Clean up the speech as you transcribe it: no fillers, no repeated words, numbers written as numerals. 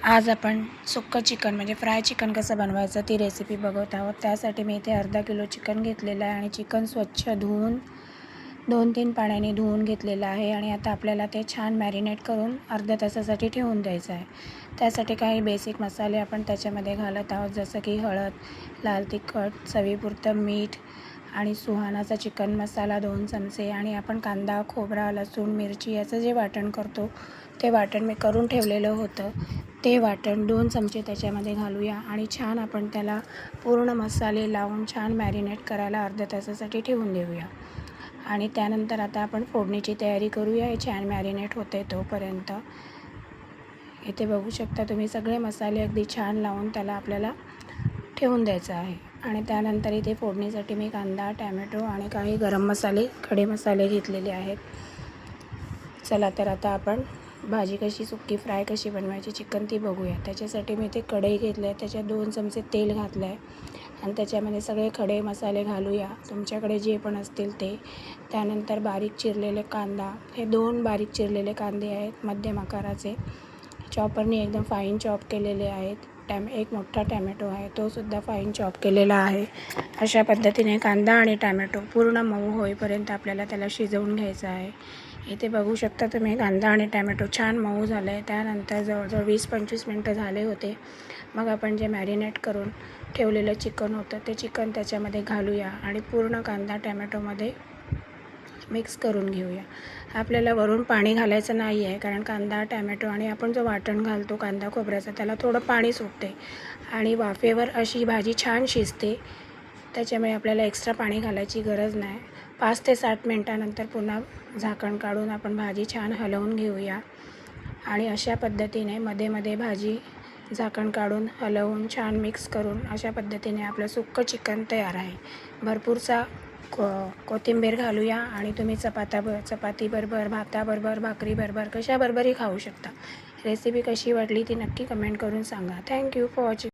आज आपण सुक्कं चिकन म्हणजे फ्राय चिकन कसं बनवायचं ती रेसिपी बघत आहोत। त्यासाठी मी इथे अर्धा किलो चिकन घेतलेलं आहे आणि चिकन स्वच्छ धुवून 2-3 पाण्याने धुवून घेतलेलं आहे आणि आता आपल्याला ते छान मॅरिनेट करून अर्ध्या तासासाठी ठेवून द्यायचं आहे। त्यासाठी काही बेसिक मसाले आपण त्याच्यामध्ये घालत आहोत, जसं की हळद, लाल तिखट, चवीपुरतं मीठ आणि सुहानाचा चिकन मसाला 2 चमचे आणि आपण कांदा, खोबरा, लसूण, मिरची याचं जे वाटण करतो ते वाटण मी करून ठेवलेलं होतं। ते वाटण 2 चमचे त्याच्यामध्ये घालूया आणि छान आपण त्याला पूर्ण मसाले लावून छान मॅरिनेट करायला अर्ध्या तासासाठी ठेवून देऊया। आणि त्यानंतर आता आपण फोडणीची तयारी करूया। हे छान मॅरिनेट होते तोपर्यंत इथे बघू शकता तुम्ही सगळे मसाले अगदी छान लावून त्याला आपल्याला ठेवून द्यायचं आहे। आणि त्यानंतर इथे फोडणीसाठी मी कांदा, टॅमॅटो आणि काही गरम मसाले, खडे मसाले घेतलेले आहेत। चला तर आता आपण भाजी कशी सुक्की फ्राय कशी बनवायची चिकन ती बघूया। त्याच्यासाठी मी इथे कढई घेतली आहे, त्याच्यात 2 चमचे तेल घातलं आहे आणि त्याच्यामध्ये सगळे खडे मसाले घालूया, तुमच्याकडे जे पण असतील ते। त्यानंतर बारीक चिरलेले कांदा, हे 2 बारीक चिरलेले कांदे आहेत मध्यम आकाराचे, चॉपरने एकदम फाईन चॉप केलेले आहेत। एक मोठा टॅमॅटो आहे, तो सुद्धा फाईन चॉप केलेला आहे। अशा पद्धतीने कांदा आणि टॅमॅटो पूर्ण मऊ होईपर्यंत आपल्याला त्याला शिजवून घ्यायचं आहे। इथे बघू शकता तुम्ही कांदा आणि टॅमॅटो छान मऊ झालं आहे। त्यानंतर जवळजवळ 20-25 मिनटं झाले होते। मग आपण जे मॅरिनेट करून ठेवलेलं चिकन होतं ते चिकन त्याच्यामध्ये घालूया आणि पूर्ण कांदा टॅमॅटोमध्ये मिक्स करून घेऊया। आपल्याला वरून पाणी घालायचं नाही आहे, कारण कांदा, टॅमॅटो आणि आपण जो वाटण घालतो कांदा खोबऱ्याचा त्याला थोडं पाणी सुटते आणि वाफेवर अशी भाजी छान शिजते। त्याच्यामुळे आपल्याला एक्स्ट्रा पाणी घालायची गरज नाही। 5 ते 7 मिनटानंतर पुन्हा झाकण काढून आपण भाजी छान हलवून घेऊया आणि अशा पद्धतीने मध्ये मध्ये भाजी झाकण काढून हलवून छान मिक्स करून अशा पद्धतीने आपलं सुक्कं चिकन तयार आहे। भरपूरसा कोथिंबीर घालूया आणि तुम्ही चपातीबरोबर, भाताबरोबर, भाकरीबरोबर कशाबरोबरही खाऊ शकता। रेसिपी कशी वाटली ती नक्की कमेंट करून सांगा। Thank you for watching.